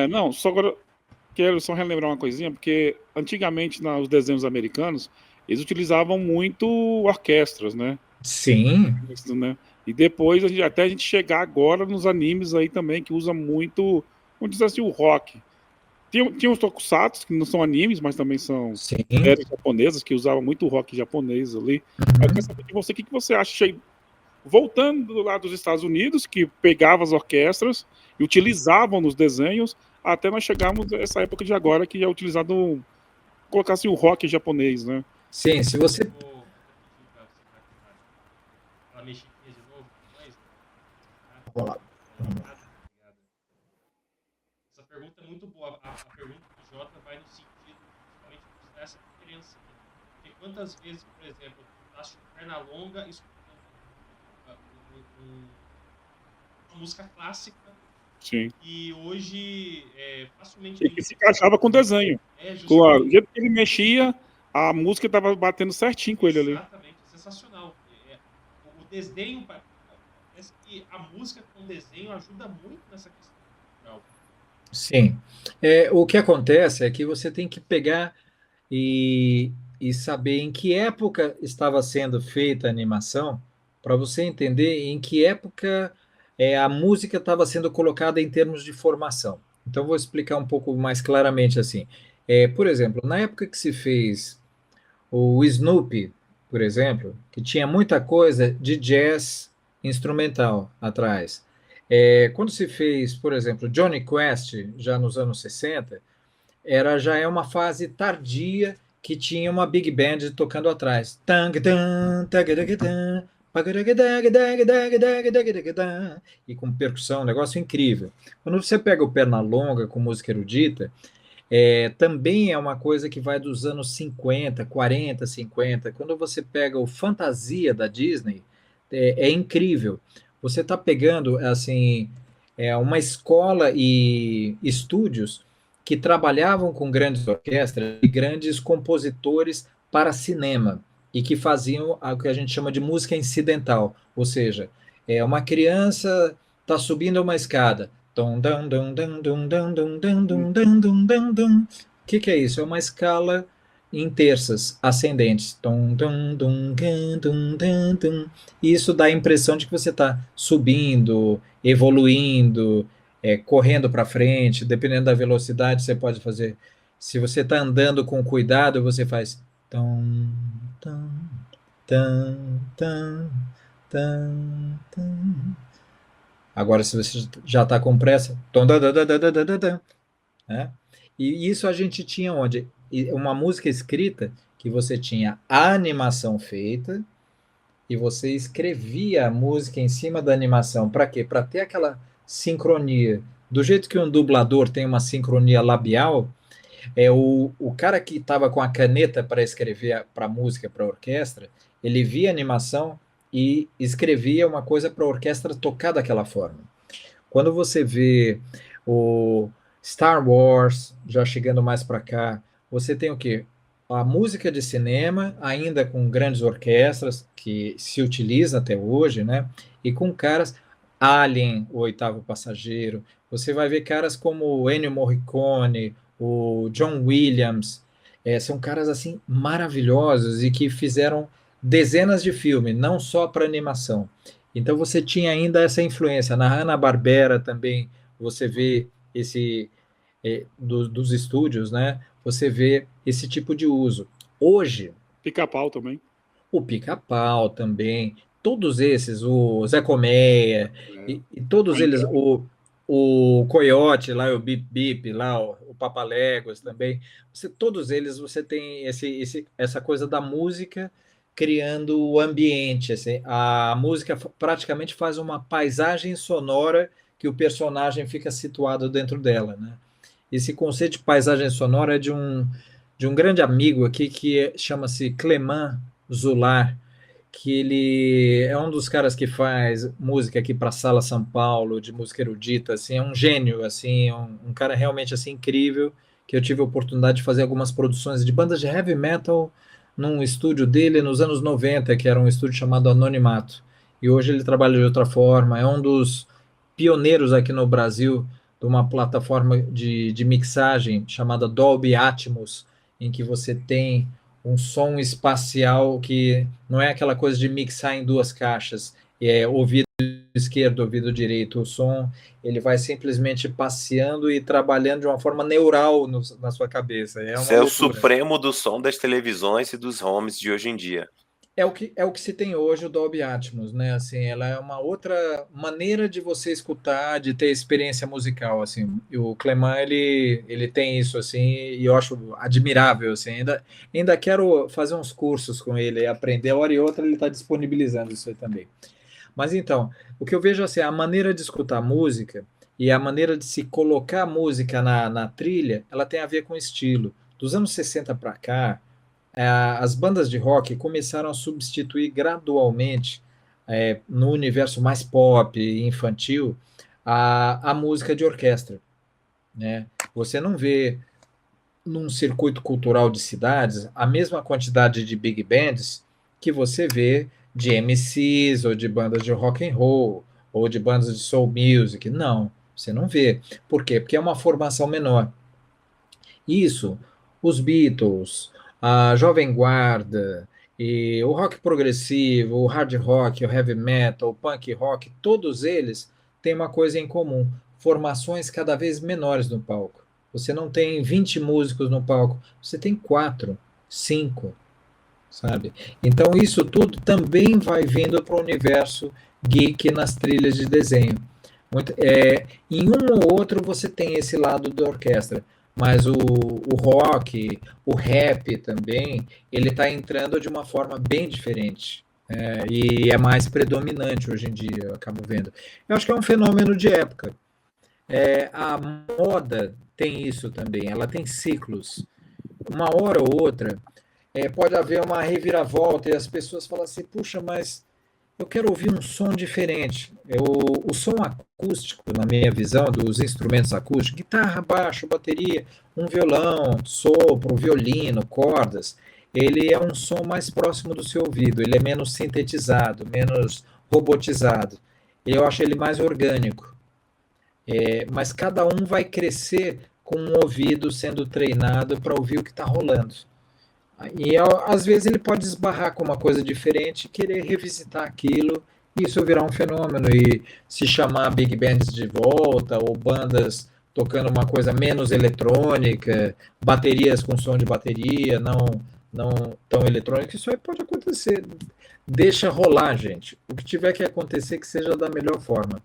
Não, só agora quero só relembrar uma coisinha, porque antigamente nos desenhos americanos, eles utilizavam muito orquestras, né? Sim, Isso, né? E depois, até a gente chegar agora nos animes aí também, que usa muito, vamos dizer assim, o rock. Tinha os tokusatsu, que não são animes, mas também são sim. séries japonesas, que usavam muito o rock japonês ali. Aí eu quero Uhum. saber de você, o que você acha, voltando lá dos Estados Unidos, que pegava as orquestras e utilizavam nos desenhos, até nós chegarmos a essa época de agora, que é utilizado, colocar assim, o rock japonês, né? Sim, se você. Vou pedir para você dar aquela mexidinha de novo para nós. Tá? Vamos lá. Obrigado. Essa pergunta é muito boa. A pergunta do Jota vai no sentido justamente de mostrar essa diferença. Né? Porque quantas vezes, por exemplo, tu acha perna longa escutando uma música clássica Sim. e hoje facilmente E que se encaixava com o desenho. Com o jeito que ele mexia, a música estava batendo certinho com ele ali. Exatamente, sensacional. O desenho, parece que a música com o desenho ajuda muito nessa questão cultural. Sim. O que acontece é que você tem que pegar e saber em que época estava sendo feita a animação, para você entender em que época a música estava sendo colocada em termos de formação. Então, vou explicar um pouco mais claramente assim. Por exemplo, na época que se fez o Snoopy, por exemplo, que tinha muita coisa de jazz instrumental atrás. Quando se fez, por exemplo, Johnny Quest, já nos anos 60, já é uma fase tardia que tinha uma big band tocando atrás. E com percussão, um negócio incrível. Quando você pega o Pernalonga com música erudita, também é uma coisa que vai dos anos 50, 40, 50. Quando você pega o Fantasia da Disney, é incrível. Você está pegando assim uma escola e estúdios que trabalhavam com grandes orquestras e grandes compositores para cinema e que faziam o que a gente chama de música incidental, ou seja, uma criança está subindo uma escada. O que é isso? É uma escala em terças ascendentes. E isso dá a impressão de que você está subindo, evoluindo, correndo para frente. Dependendo da velocidade, você pode fazer. Se você está andando com cuidado, você faz. Tum, tum, tum, tum, tum, tum. Agora, se você já está com pressa, né? E isso a gente tinha onde? Uma música escrita que você tinha a animação feita e você escrevia a música em cima da animação. Para quê? Para ter aquela sincronia. Do jeito que um dublador tem uma sincronia labial, o cara que estava com a caneta para escrever para a música, para a orquestra, ele via a animação e escrevia uma coisa para a orquestra tocar daquela forma. Quando você vê o Star Wars já chegando mais para cá, você tem o quê? A música de cinema, ainda com grandes orquestras, que se utiliza até hoje, né? E com caras, Alien, o Oitavo Passageiro, você vai ver caras como o Ennio Morricone, o John Williams, são caras assim maravilhosos e que fizeram dezenas de filmes, não só para animação. Então você tinha ainda essa influência. Na Hanna-Barbera também você vê esse dos estúdios, né? Você vê esse tipo de uso. Hoje, Pica-pau também. o Pica-Pau também, todos esses, o Zé Colmeia, e todos eles, o Coiote lá, o Bip Bip lá, o Papaléguas também, todos eles você tem essa coisa da música criando o ambiente, assim, a música praticamente faz uma paisagem sonora que o personagem fica situado dentro dela, né? Esse conceito de paisagem sonora é de um grande amigo aqui que chama-se Clément Zular, que ele é um dos caras que faz música aqui para a Sala São Paulo, de música erudita, assim, é um gênio, assim, um cara realmente assim incrível, que eu tive a oportunidade de fazer algumas produções de bandas de heavy metal num estúdio dele nos anos 90, que era um estúdio chamado Anonimato. E hoje ele trabalha de outra forma, é um dos pioneiros aqui no Brasil do uma plataforma de mixagem chamada Dolby Atmos, em que você tem um som espacial que não é aquela coisa de mixar em duas caixas, ouvido esquerdo, ouvido direito. O som ele vai simplesmente passeando e trabalhando de uma forma neural na sua cabeça. É Isso uma é o loucura. supremo do som das televisões e dos homes de hoje em dia. É o que se tem hoje, o Dolby Atmos, né? Assim, ela é uma outra maneira de você escutar, de ter experiência musical, assim. E o Clément, ele tem isso, assim, e eu acho admirável, assim. Ainda quero fazer uns cursos com ele, aprender. A hora e outra ele está disponibilizando isso aí também. Mas então, o que eu vejo, assim, a maneira de escutar música e a maneira de se colocar música na trilha, ela tem a ver com estilo. Dos anos 60 para cá, as bandas de rock começaram a substituir gradualmente, no universo mais pop e infantil, a música de orquestra, né? Você não vê num circuito cultural de cidades a mesma quantidade de big bands que você vê de MCs ou de bandas de rock and roll ou de bandas de soul music. Não, você não vê. Por quê? Porque é uma formação menor. Isso, os Beatles, a Jovem Guarda, e o rock progressivo, o hard rock, o heavy metal, o punk rock, todos eles têm uma coisa em comum: formações cada vez menores no palco. Você não tem 20 músicos no palco, você tem 4, 5, sabe? Então isso tudo também vai vindo para o universo geek nas trilhas de desenho. Em um ou outro você tem esse lado da orquestra, mas o rock, o rap também, ele está entrando de uma forma bem diferente. E é mais predominante hoje em dia, eu acabo vendo. Eu acho que é um fenômeno de época. A moda tem isso também, ela tem ciclos. Uma hora ou outra, pode haver uma reviravolta e as pessoas falam assim, puxa, mas eu quero ouvir um som diferente. O som acústico, na minha visão, dos instrumentos acústicos, guitarra, baixo, bateria, um violão, sopro, violino, cordas, ele é um som mais próximo do seu ouvido, ele é menos sintetizado, menos robotizado. Eu acho ele mais orgânico. Mas cada um vai crescer com um ouvido sendo treinado para ouvir o que está rolando. E às vezes ele pode esbarrar com uma coisa diferente, querer revisitar aquilo, e isso virar um fenômeno, e se chamar big bands de volta, ou bandas tocando uma coisa menos eletrônica, baterias com som de bateria, não tão eletrônica, isso aí pode acontecer. Deixa rolar, gente. O que tiver que acontecer, que seja da melhor forma.